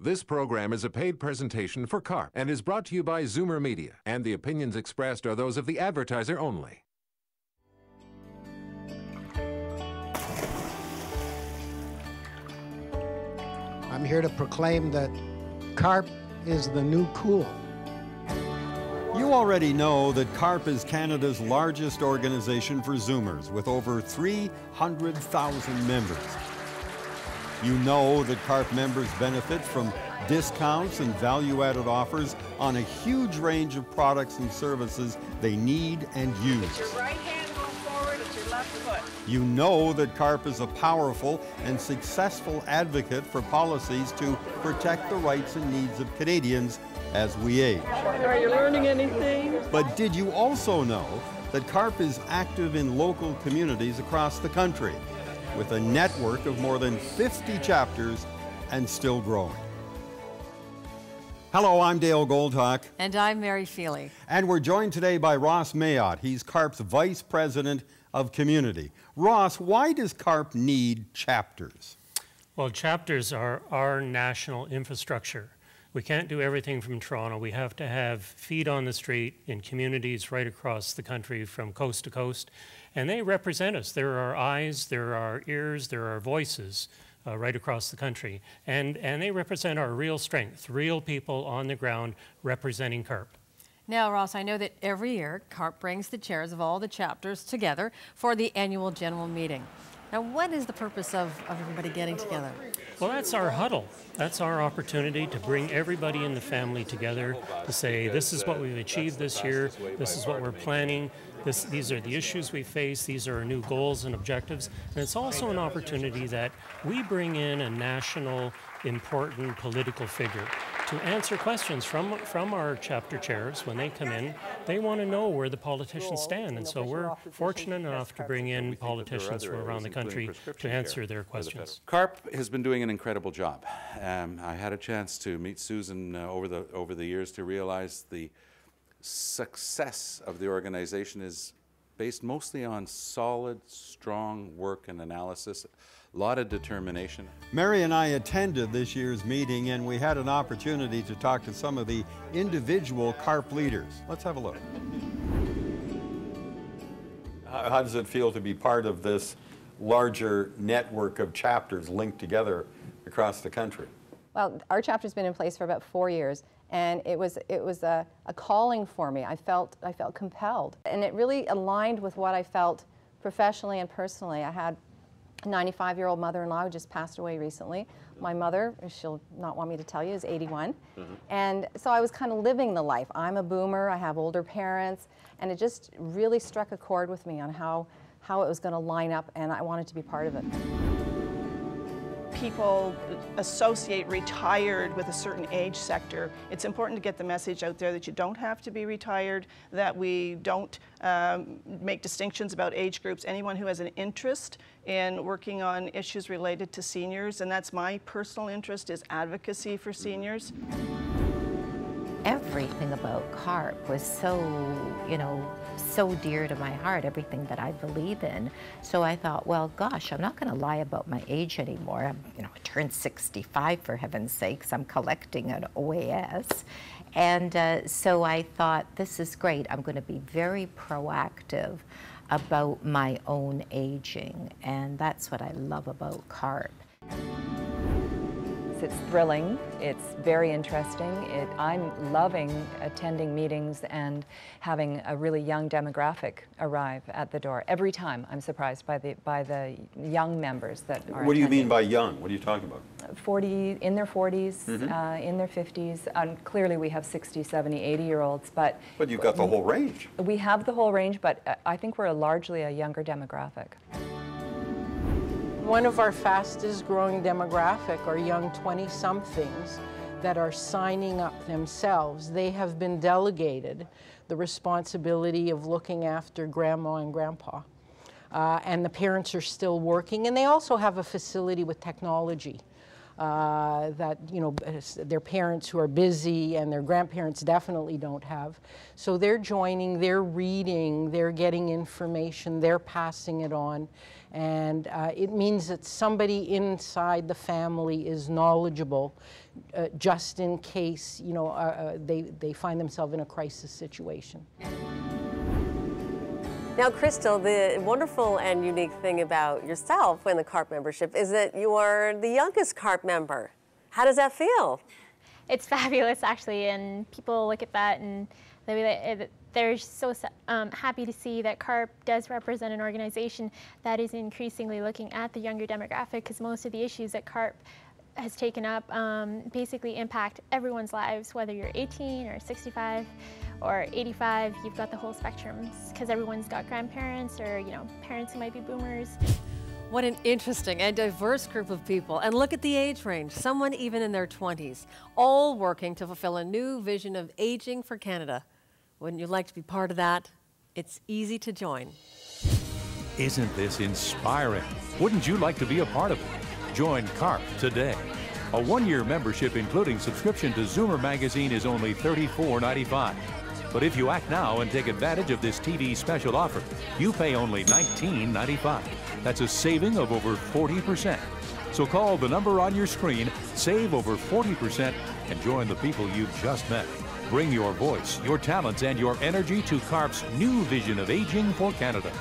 This program is a paid presentation for CARP and is brought to you by ZoomerMedia, and the opinions expressed are those of the advertiser only. I'm here to proclaim that CARP is the new cool. You already know that CARP is Canada's largest organization for Zoomers, with over 300,000 members. You know that CARP members benefit from discounts and value-added offers on a huge range of products and services they need and use. It's your right hand going forward, it's your left foot. You know that CARP is a powerful and successful advocate for policies to protect the rights and needs of Canadians as we age. Are you learning anything? But did you also know that CARP is active in local communities across the country, with a network of more than 50 chapters and still growing? Hello, I'm Dale Goldhawk. And I'm Mary Feely. And we're joined today by Ross Mayotte. He's CARP's Vice President of Community. Ross, why does CARP need chapters? Well, chapters are our national infrastructure. We can't do everything from Toronto. We have to have feet on the street in communities right across the country from coast to coast. And they represent us. There are eyes, there are ears, there are voices right across the country. And they represent our real strength, real people on the ground representing CARP. Now, Ross, I know that every year CARP brings the chairs of all the chapters together for the annual general meeting. Now, what is the purpose of everybody getting together? Well, that's our huddle. That's our opportunity to bring everybody in the family together to say, this is what we've achieved this year, this is what we're planning, these are the issues we face, these are our new goals and objectives. And it's also an opportunity that we bring in a national, important political figure to answer questions from our chapter chairs. When they come in, they want to know where the politicians stand. And so we're fortunate enough to bring in politicians from around the country to answer their questions. CARP has been doing an incredible job. I had a chance to meet Susan over the years to realize the success of the organization is based mostly on solid, strong work and analysis, a lot of determination. Mary and I attended this year's meeting, and we had an opportunity to talk to some of the individual CARP leaders. Let's have a look. How does it feel to be part of this larger network of chapters linked together across the country? Well, our chapter's been in place for about 4 years, and it was a calling for me. I felt compelled, and it really aligned with what I felt professionally and personally. I had a 95-year-old mother-in-law who just passed away recently. My mother, she'll not want me to tell you, is 81. And so I was kind of living the life. I'm a boomer, I have older parents, and it just really struck a chord with me on how it was going to line up, and I wanted to be part of it. People associate retired with a certain age sector. It's important to get the message out there that you don't have to be retired, that we don't make distinctions about age groups. Anyone who has an interest in working on issues related to seniors, and that's my personal interest, is advocacy for seniors. Everything about CARP was so, so dear to my heart, everything that I believe in. So I thought, well, gosh, I'm not going to lie about my age anymore. I turned 65, for heaven's sakes. I'm collecting an OAS. And so I thought, this is great. I'm going to be very proactive about my own aging. And that's what I love about CARP. It's thrilling, it's very interesting. I'm loving attending meetings and having a really young demographic arrive at the door. Every time I'm surprised by the young members that are What do you mean by young? What are you talking about? 40, in their 40s, in their 50s. Clearly we have 60, 70, 80-year-olds, but you've got the whole range. We have the whole range, but I think we're largely a younger demographic. One of our fastest growing demographic are young 20-somethings that are signing up themselves. They have been delegated the responsibility of looking after grandma and grandpa. And the parents are still working, and they also have a facility with technology. that, you know, their parents who are busy and their grandparents definitely don't have. So they're joining, they're reading, they're getting information, they're passing it on. And it means that somebody inside the family is knowledgeable just in case, you know, they find themselves in a crisis situation. Now, Crystal, the wonderful and unique thing about yourself in the CARP membership is that you are the youngest CARP member. How does that feel? It's fabulous, actually, and people look at that and they're so happy to see that CARP does represent an organization that is increasingly looking at the younger demographic, because most of the issues that CARP has taken up basically impact everyone's lives, whether you're 18 or 65 or 85, you've got the whole spectrum, because everyone's got grandparents or, you know, parents who might be boomers. What an interesting and diverse group of people. And look at the age range, someone even in their 20s, all working to fulfill a new vision of aging for Canada. Wouldn't you like to be part of that? It's easy to join. Isn't this inspiring? Wouldn't you like to be a part of it? Join CARP today. A one-year membership, including subscription to Zoomer magazine, is only $34.95. But if you act now and take advantage of this TV special offer, you pay only $19.95. That's a saving of over 40%. So call the number on your screen, save over 40%, and join the people you've just met. Bring your voice, your talents, and your energy to CARP's new vision of aging for Canada.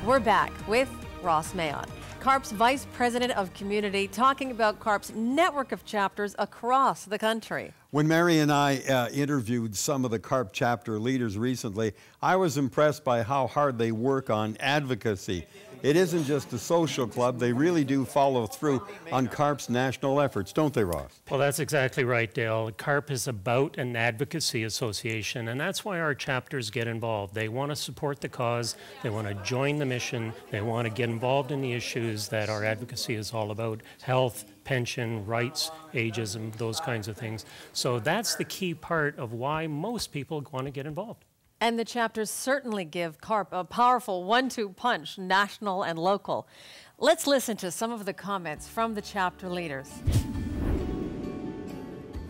We're back with Ross Mayon, CARP's Vice President of Community, talking about CARP's network of chapters across the country. When Mary and I interviewed some of the CARP chapter leaders recently, I was impressed by how hard they work on advocacy. It isn't just a social club. They really do follow through on CARP's national efforts, don't they, Ross? Well, that's exactly right, Dale. CARP is about an advocacy association, and that's why our chapters get involved. They want to support the cause, they want to join the mission, they want to get involved in the issues that our advocacy is all about: health, pension, rights, ageism, those kinds of things. So that's the key part of why most people want to get involved. And the chapters certainly give CARP a powerful one-two punch, national and local. Let's listen to some of the comments from the chapter leaders.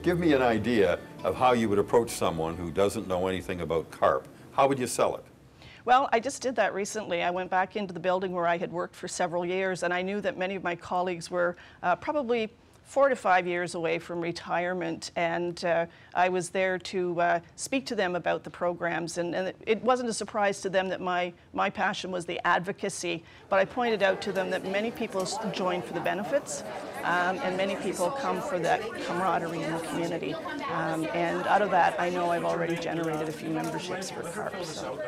Give me an idea of how you would approach someone who doesn't know anything about CARP. How would you sell it? Well, I just did that recently. I went back into the building where I had worked for several years, and I knew that many of my colleagues were probably 4 to 5 years away from retirement, and I was there to speak to them about the programs, and it wasn't a surprise to them that my passion was the advocacy, but I pointed out to them that many people join for the benefits, and many people come for that camaraderie in the community, and out of that I know I've already generated a few memberships for CARP. So.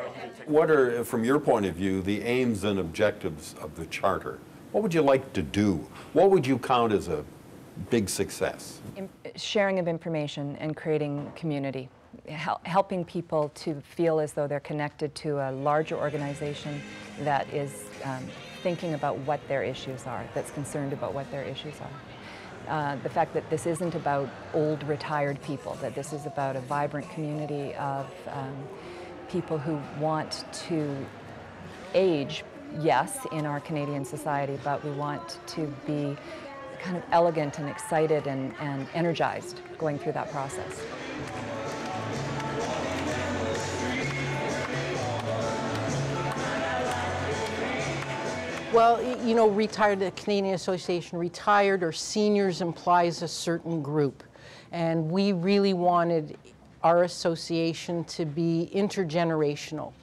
What are, from your point of view, the aims and objectives of the charter? What would you like to do? What would you count as a big success? Sharing of information and creating community, helping people to feel as though they're connected to a larger organization that is thinking about what their issues are, that's concerned about what their issues are. The fact that this isn't about old retired people, that this is about a vibrant community of people who want to age, yes, in our Canadian society, but we want to be kind of elegant and excited and energized going through that process. Well, you know, retired, the Canadian Association, retired or seniors implies a certain group. And we really wanted our association to be intergenerational.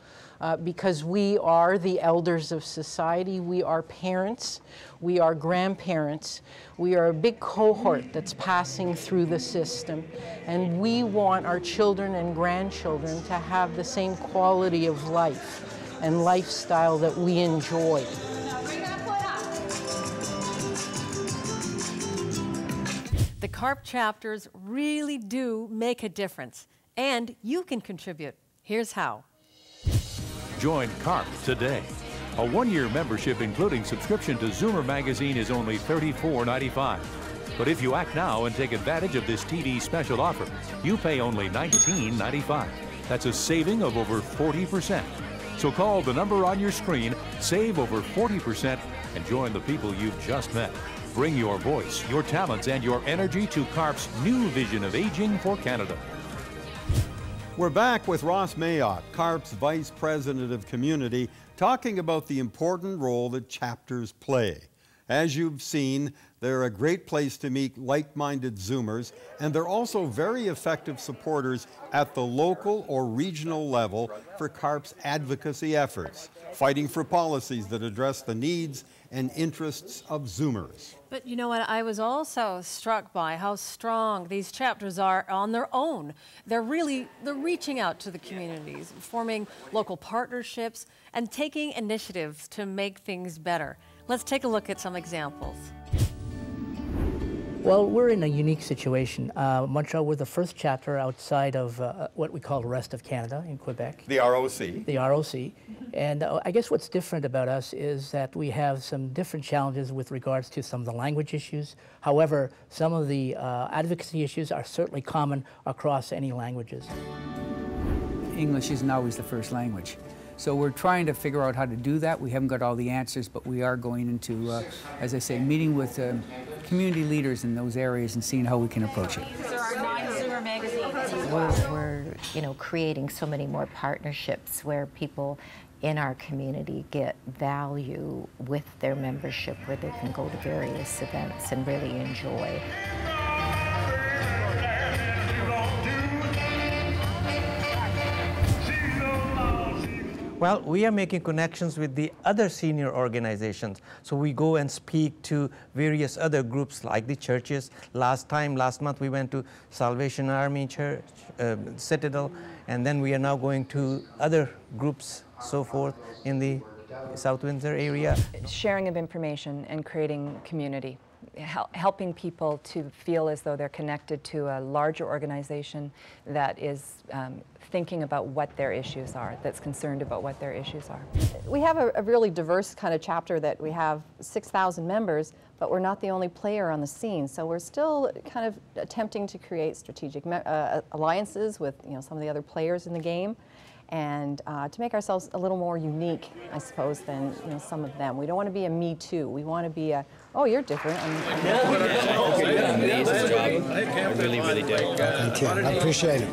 Because we are the elders of society, we are parents, we are grandparents, we are a big cohort that's passing through the system, and we want our children and grandchildren to have the same quality of life and lifestyle that we enjoy. The CARP chapters really do make a difference, and you can contribute. Here's how. Join CARP today. A one-year membership, including subscription to Zoomer magazine, is only $34.95. But if you act now and take advantage of this TV special offer, you pay only $19.95. That's a saving of over 40%. So call the number on your screen, save over 40%, and join the people you've just met. Bring your voice, your talents, and your energy to CARP's new vision of aging for Canada. We're back with Ross Mayotte, CARP's Vice President of Community, talking about the important role that chapters play. As you've seen, they're a great place to meet like-minded Zoomers, and they're also very effective supporters at the local or regional level for CARP's advocacy efforts, fighting for policies that address the needs and interests of Zoomers. But you know what, I was also struck by how strong these chapters are on their own. They're reaching out to the communities, forming local partnerships, and taking initiatives to make things better. Let's take a look at some examples. Well, we're in a unique situation. Montreal, we're the first chapter outside of what we call the rest of Canada in Quebec. The ROC. The ROC. And I guess what's different about us is that we have some different challenges with regards to some of the language issues. However, some of the advocacy issues are certainly common across any languages. English isn't always the first language. So we're trying to figure out how to do that. We haven't got all the answers, but we are going into, as I say, meeting with community leaders in those areas and seeing how we can approach it. These are our 9 Zoomer magazines. We're creating so many more partnerships where people in our community get value with their membership, where they can go to various events and really enjoy. Well, we are making connections with the other senior organizations. So we go and speak to various other groups like the churches. Last month, we went to Salvation Army Church, Citadel, and then we are now going to other groups, so forth, in the South Windsor area. Sharing of information and creating community. Helping people to feel as though they're connected to a larger organization that is thinking about what their issues are, that's concerned about what their issues are. We have a really diverse kind of chapter that we have 6,000 members, but we're not the only player on the scene. So we're still kind of attempting to create strategic alliances with some of the other players in the game, and to make ourselves a little more unique, I suppose, than some of them. We don't want to be a me too. We want to be a, oh, you're different. You did an amazing job. I really, really did. Thank you. I appreciate it.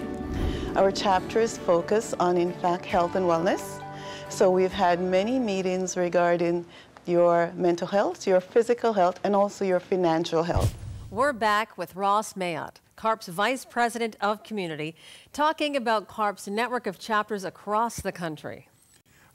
Our chapter is focused on, in fact, health and wellness. So we've had many meetings regarding your mental health, your physical health, and also your financial health. We're back with Ross Mayotte, CARP's Vice President of Community, talking about CARP's network of chapters across the country.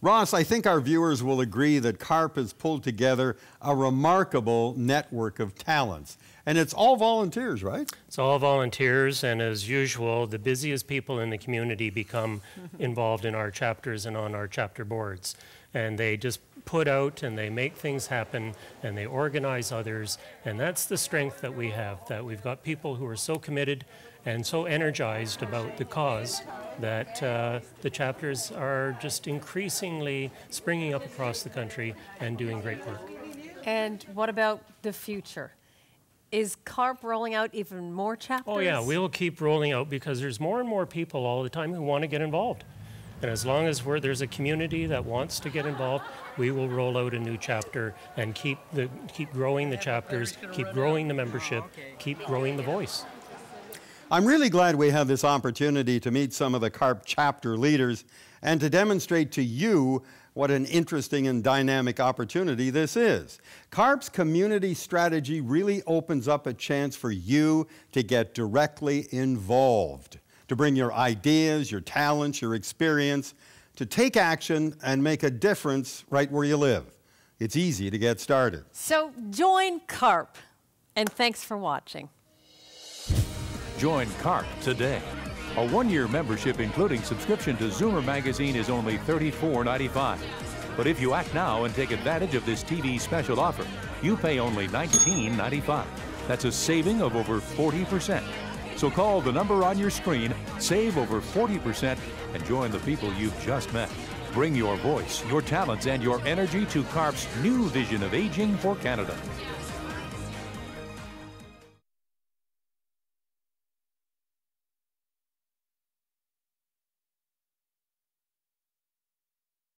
Ross, I think our viewers will agree that CARP has pulled together a remarkable network of talents. And it's all volunteers, right? It's all volunteers, and as usual, the busiest people in the community become involved in our chapters and on our chapter boards. And they just put out and they make things happen and they organize others. And that's the strength that we have, that we've got people who are so committed and so energized about the cause that the chapters are just increasingly springing up across the country and doing great work. And what about the future? Is CARP rolling out even more chapters? Oh yeah, we'll keep rolling out because there's more and more people all the time who want to get involved. And as long as there's a community that wants to get involved, we will roll out a new chapter and keep growing the chapters, keep growing the membership, keep growing the voice. I'm really glad we have this opportunity to meet some of the CARP chapter leaders and to demonstrate to you what an interesting and dynamic opportunity this is. CARP's community strategy really opens up a chance for you to get directly involved, to bring your ideas, your talents, your experience, to take action and make a difference right where you live. It's easy to get started. So join CARP, and thanks for watching. Join CARP today. A one-year membership, including subscription to Zoomer magazine, is only $34.95. But if you act now and take advantage of this TV special offer, you pay only $19.95. That's a saving of over 40%. So call the number on your screen, save over 40%, and join the people you've just met. Bring your voice, your talents, and your energy to CARP's new vision of aging for Canada.